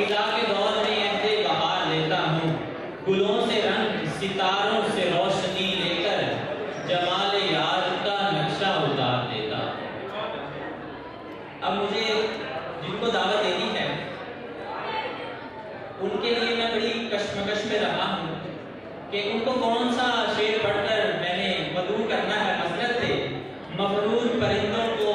फिजा के दौर में ऐसे बहार लेता हूँ, गुलों से रंग सितारों से रोशनी लेकर जमाल यार का नक्शा उतार देता। अब मुझे जिनको दावत देनी है उनके लिए मैं बड़ी कश्मकश में रहा हूँ कि उनको कौन सा शेर पढ़कर मैंने मदऊ करना है। मसलन थे मफरूर परिंदों को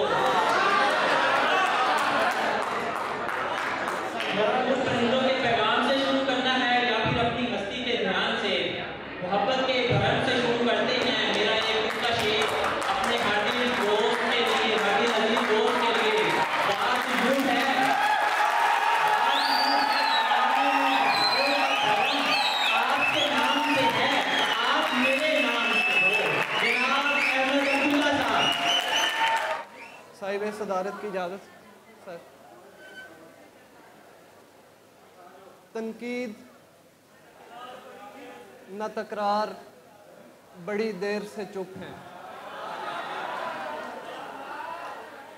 परिंदों के पैगाम से शुरू करना है या फिर अपनी हस्ती के ध्यान से मोहब्बत के भरम से शुरू करते हैं। मेरा ये उसका शेर अपने हाथी दोस्त के लिए, हाथी नजरी दोस्त के लिए बात यूं है, आपके नाम से है, आप मेरे नाम से हो। जनाब अहमद अब्दुल्ला साहब, साहिब सदारत की इजाज़त। सर, तनकीद न तकरार बड़ी देर से चुप हैं।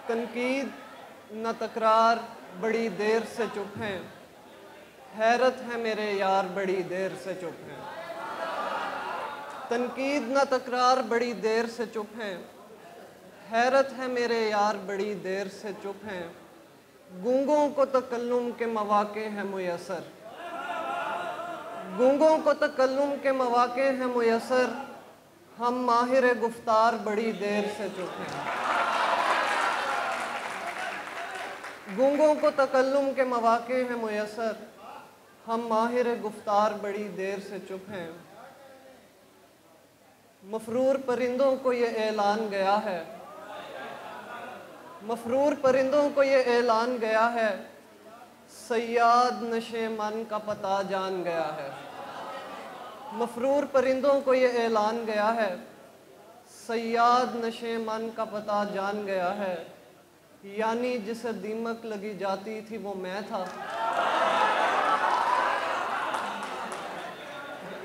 तनकीद न तकरार बड़ी देर से चुप हैं। हैरत है मेरे यार बड़ी देर से चुप हैं। तनकीद न तकरार बड़ी देर से चुप हैं। हैरत है मेरे यार बड़ी देर से चुप हैं। गूंगों को तकल्लुम के मौके हैं मुयस्सर। गूंगों को तकल्लुम के मौके हैं मुयस्सर। हम माहिर गुफ्तार बड़ी देर से चुप हैं। गूंगों को तकल्लुम के मौके हैं मुयस्सर। हम माहिर गुफ्तार बड़ी देर से चुप हैं। मफरूर परिंदों को ये ऐलान गया है, मफरूर परिंदों को ये ऐलान गया है, सयाद नशे मन का पता जान गया है। मफरूर परिंदों को ये ऐलान गया है, सयाद नशे मन का पता जान गया है। यानी जिसे दीमक लगी जाती थी वो मैं था,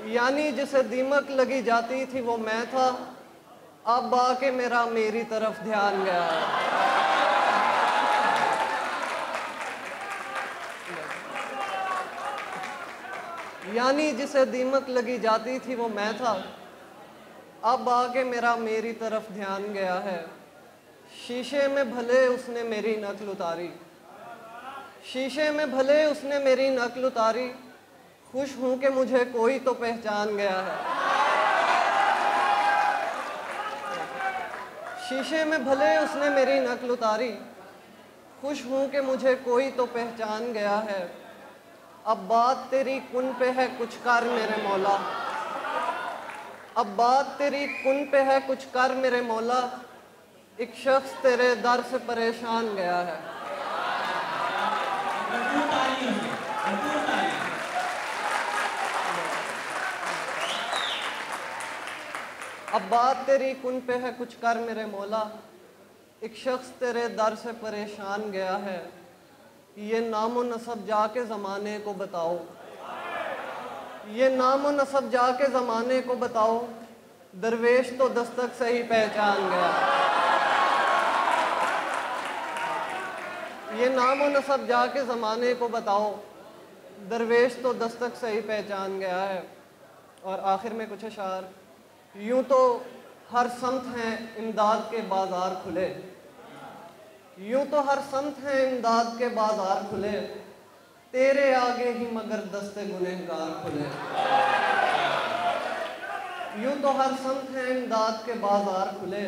यानी जिसे दीमक लगी जाती थी वो मैं था। अब आके मेरा मेरी तरफ ध्यान गया है। यानी जिसे दीमक लगी जाती थी वो मैं था। अब आके मेरा मेरी तरफ ध्यान गया है। शीशे में भले उसने मेरी नकल उतारी, शीशे में भले उसने मेरी नकल उतारी। खुश हूं कि मुझे कोई तो पहचान गया है। शीशे में भले उसने मेरी नकल उतारी। खुश हूं कि मुझे कोई तो पहचान गया है। अब बात तेरी कुन पे है कुछ कर मेरे मौला। अब बात तेरी कुन पे है कुछ कर मेरे मौला। एक शख्स तेरे दर से परेशान गया है। अब बात तेरी कुन पे है कुछ कर मेरे मौला। एक शख्स तेरे दर से परेशान गया है। ये नामो नसब जाके ज़माने को बताओ, ये नामो नसब जाके ज़माने को बताओ। दरवेश तो दस्तक से ही पहचान गया। ये नामो नसब जाके ज़माने को बताओ। दरवेश तो दस्तक से ही पहचान गया है। और आखिर में कुछ अशार। यूँ तो हर समत हैं इमदाद के बाज़ार खुले, यूँ तो हर समत हैं इमदाद के बाज़ार खुले। तेरे आगे ही मगर दस्ते गुनहगार खुले। यूँ तो हर समत हैं इमदाद के बाज़ार खुले।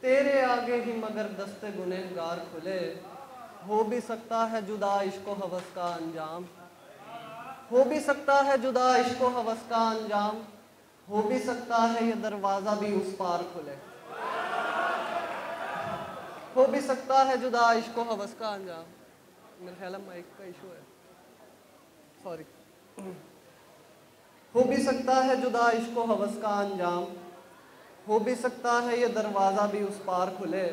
तेरे आगे ही मगर दस्ते गुनहगार खुले। हो भी सकता है जुदा इश्क़ो हवस का अंजाम, हो भी सकता है जुदा इश्क़ो हवस का अंजाम। हो भी सकता है ये दरवाज़ा भी उस पार खुले। हो भी सकता है जुदा इश्क़ो हवस का अंजाम। मेरे ख्याल में माइक का इशू है, सॉरी। हो भी सकता है जुदा इश्क़ो हवस का अंजाम। हो भी सकता है ये दरवाज़ा भी उस पार खुले।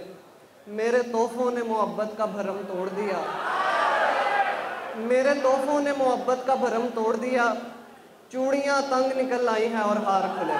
मेरे तोहफ़ों ने मोहब्बत का भरम तोड़ दिया, मेरे तोहफ़ों ने मोहब्बत का भरम तोड़ दिया। चूड़ियाँ तंग निकल आई हैं और हार खुले।